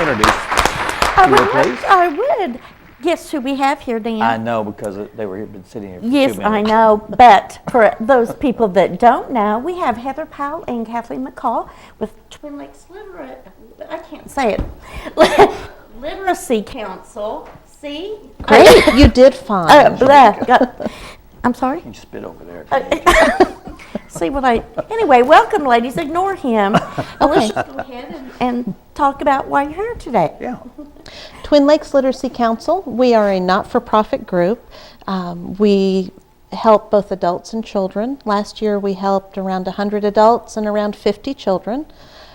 introduce you, please? I would. Guess who we have here, Dan? I know because they were been sitting here for 2 Yes, minutes. I know, but for those people that don't know, we have Heather Powell and Kathleen McCall with Twin Lakes I can't say it, Literacy Council. See? Great, you did fine. I'm sorry? You can spit over there. See what anyway, welcome ladies, ignore him. Let's just go ahead and talk about why you're here today. Yeah. Twin Lakes Literacy Council, we are a not-for-profit group. We help both adults and children. Last year we helped around 100 adults and around 50 children.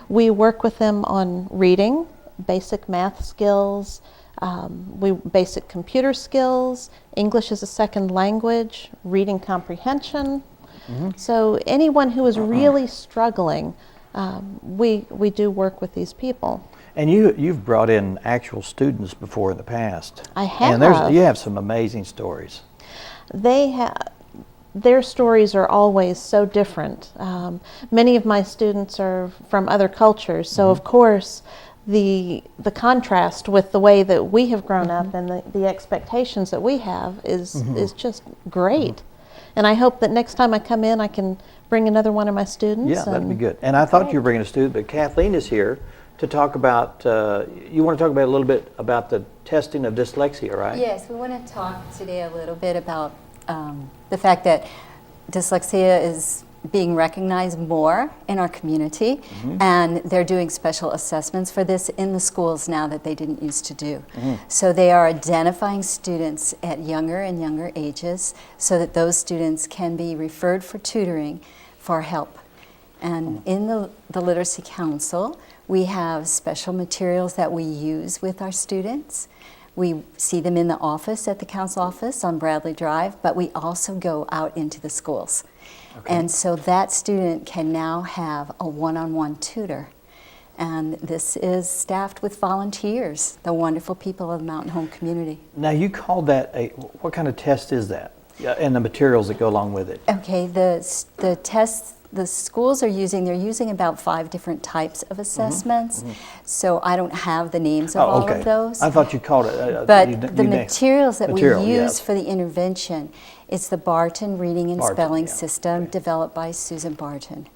We work with them on reading, basic math skills, basic computer skills, English as a second language, reading comprehension. So anyone who is really struggling, we do work with these people. And you've brought in actual students before in the past. I have. And you have some amazing stories. Their stories are always so different. Many of my students are from other cultures, so of course the contrast with the way that we have grown up and the expectations that we have is just great. And I hope that next time I come in, I can bring another one of my students. Yeah, that'd be good. And I thought you were bringing a student, but Kathleen is here to talk about, you want to talk about a little bit about the testing of dyslexia, right? Yes, we want to talk today a little bit about the fact that dyslexia is being recognized more in our community, and they're doing special assessments for this in the schools now that they didn't used to do. So they are identifying students at younger and younger ages so that those students can be referred for tutoring for help. And in the Literacy Council, we have special materials that we use with our students. We see them in the office at the council office on Bradley Drive, but we also go out into the schools. And so that student can now have a one-on-one tutor. And this is staffed with volunteers, the wonderful people of the Mountain Home community. Now you called that what kind of test is that? And the materials that go along with it? Okay, the tests the schools are they're using about 5 different types of assessments. So I don't have the names of all of those. I thought you called it. But the materials that we use for the intervention, it's the Barton Reading and Spelling System developed by Susan Barton.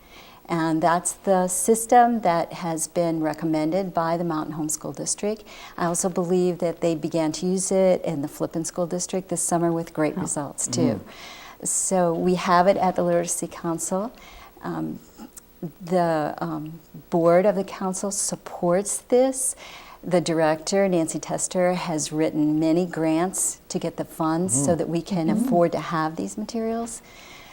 And that's the system that has been recommended by the Mountain Home School District. I also believe that they began to use it in the Flippin School District this summer with great results too. So we have it at the Literacy Council. The board of the council supports this. The director, Nancy Tester, has written many grants to get the funds so that we can afford to have these materials.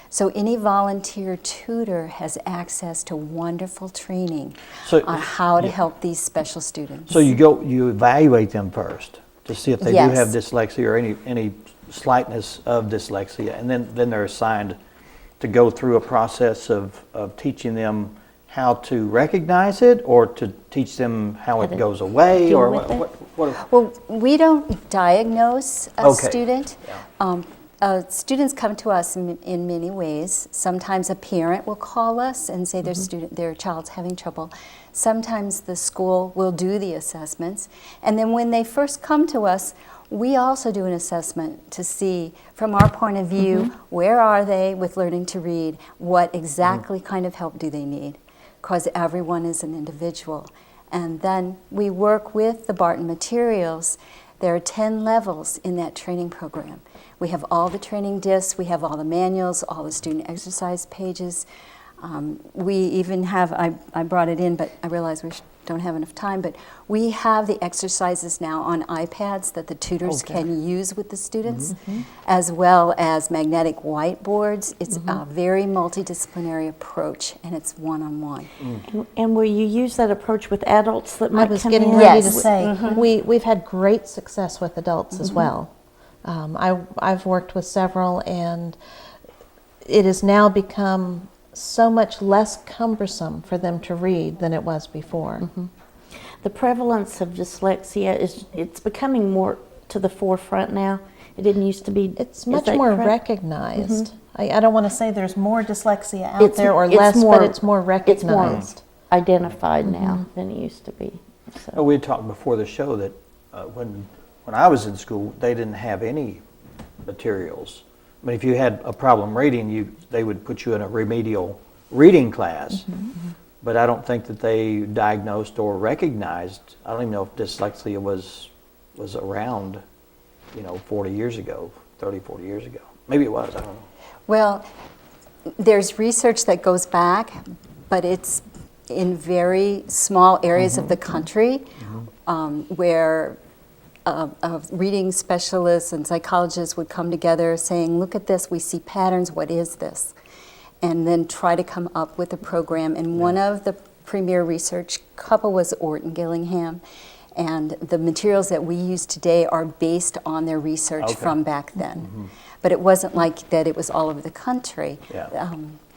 So any volunteer tutor has access to wonderful training on how to help these special students. So you evaluate them first to see if they do have dyslexia or any slightness of dyslexia, and then they're assigned to go through a process of teaching them how to recognize it, or to teach them how it goes away, or what? Well, we don't diagnose a student. Students come to us in many ways. Sometimes a parent will call us and say their child's having trouble. Sometimes the school will do the assessments. And then when they first come to us, we also do an assessment to see, from our point of view, where are they with learning to read? What exactly kind of help do they need? Because everyone is an individual. And then we work with the Barton materials. There are 10 levels in that training program. We have all the training discs, we have all the manuals, all the student exercise pages. We even have, I brought it in, but I realize we don't have enough time, but we have the exercises now on iPads that the tutors can use with the students, as well as magnetic whiteboards. It's a very multidisciplinary approach, and it's one-on-one. And will you use that approach with adults that might I was come getting in? ready to say, we've had great success with adults as well. I've worked with several, and it has now become so much less cumbersome for them to read than it was before. The prevalence of dyslexia it's becoming more to the forefront now. It didn't used to be. It's much more recognized. I don't want to say there's more dyslexia out there or less, but it's more recognized. It's more identified now than it used to be. Oh, we had talked before the show that when I was in school, they didn't have any materials. I mean, if you had a problem reading, they would put you in a remedial reading class. But I don't think that they diagnosed or recognized. I don't even know if dyslexia was around, 40 years ago, 30, 40 years ago. Maybe it was. I don't know. Well, there's research that goes back, but it's in very small areas of the country where reading specialists and psychologists would come together saying, look at this, we see patterns, what is this? And then try to come up with a program. And one of the premier research couple was Orton Gillingham. And the materials that we use today are based on their research from back then. But it wasn't like that it was all over the country.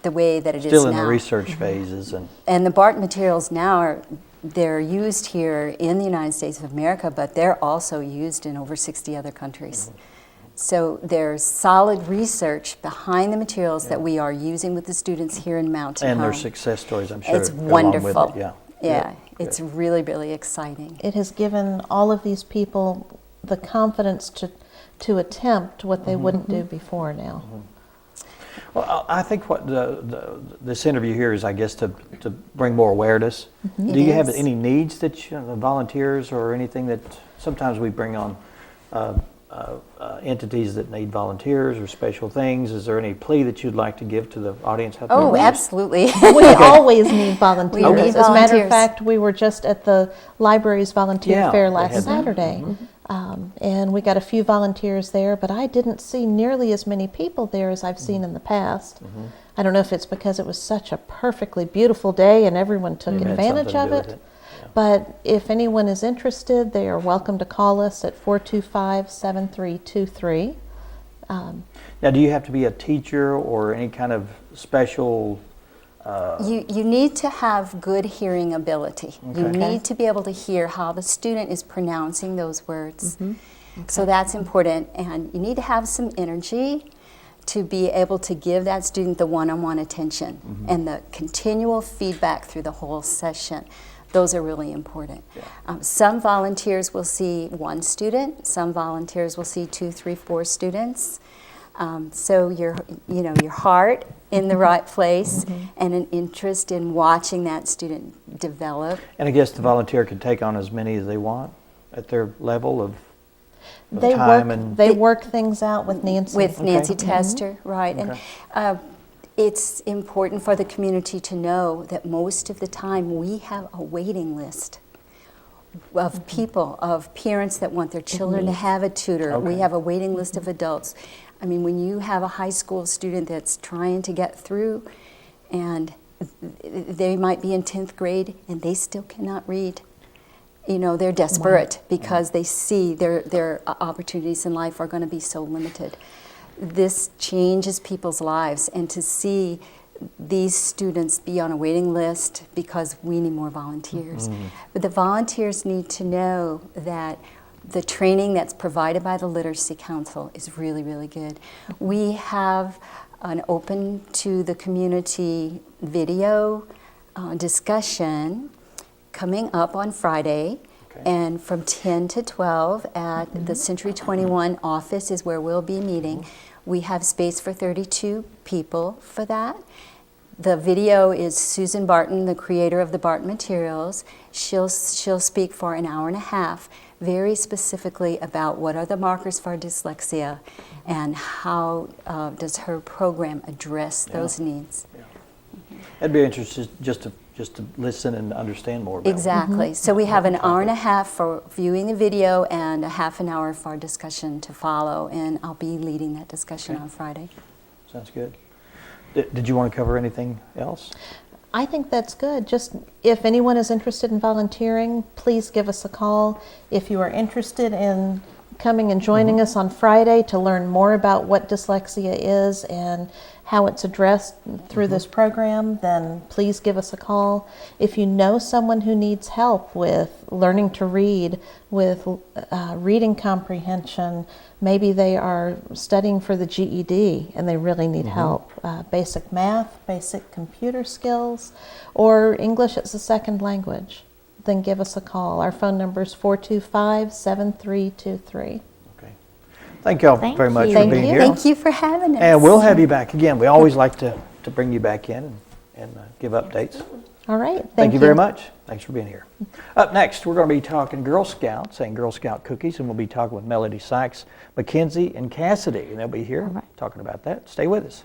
The way that it is now. Still in the research phases. And the BART materials now they're used here in the United States of America, but they're also used in over 60 other countries. So there's solid research behind the materials that we are using with the students here in Mountain Home. And their success stories, I'm sure. It's go along wonderful. with it. Yeah, Good. it's really, really exciting. It has given all of these people the confidence to attempt what they wouldn't do before now. Well, I think what this interview here is, I guess, to bring more awareness. Do you have any needs that volunteers or anything that sometimes we bring on entities that need volunteers or special things? Is there any plea that you'd like to give to the audience out there? Oh, absolutely. We always need volunteers. We need As a matter of volunteers. fact, we were just at the library's volunteer fair last Saturday. And we got a few volunteers there, but I didn't see nearly as many people there as I've seen in the past. I don't know if it's because it was such a perfectly beautiful day and everyone took advantage of it. But if anyone is interested, they are welcome to call us at 425-7323. Now, do you have to be a teacher or any kind of special? You need to have good hearing ability. You need to be able to hear how the student is pronouncing those words. So that's important. And you need to have some energy to be able to give that student the one-on-one attention and the continual feedback through the whole session. Those are really important. Some volunteers will see one student. Some volunteers will see 2, 3, 4 students. So your heart in the right place and an interest in watching that student develop. And I guess the volunteer can take on as many as they want at their level of They time. They work things out with Nancy. With Nancy Tester, right. And it's important for the community to know that most of the time we have a waiting list of people, of parents that want their children to have a tutor. We have a waiting list of adults. I mean, when you have a high school student that's trying to get through and they might be in 10th grade and they still cannot read, they're desperate because they see their opportunities in life are going to be so limited. This changes people's lives, and to see these students be on a waiting list because we need more volunteers. But the volunteers need to know that the training that's provided by the Literacy Council is really, really good. We have an open to the community video discussion coming up on Friday. And from 10 to 12 at the Century 21 office is where we'll be meeting. We have space for 32 people for that. The video is Susan Barton, the creator of the Barton materials. She'll speak for an hour and a half, very specifically about what are the markers for dyslexia and how does her program address those needs. I'd be interested just to listen and understand more about it. Exactly. So we have an hour and a half for viewing the video and a half an hour for discussion to follow, and I'll be leading that discussion on Friday. Sounds good. Did you want to cover anything else? I think that's good. Just if anyone is interested in volunteering, please give us a call. If you are interested in coming and joining us on Friday to learn more about what dyslexia is and how it's addressed through this program, then please give us a call. If you know someone who needs help with learning to read, with reading comprehension, maybe they are studying for the GED and they really need help. Basic math, basic computer skills, or English as a second language. then give us a call. Our phone number is 425-7323. Okay. Thank y'all Thank very much you. for Thank being you. here. Thank you for having us. And we'll have you back again. We always like to bring you back in and give updates. All right. Thank you very much. Thanks for being here. Up next, we're going to be talking Girl Scouts and Girl Scout cookies, and we'll be talking with Melody Sykes, Mackenzie, and Cassidy, and they'll be here talking about that. Stay with us.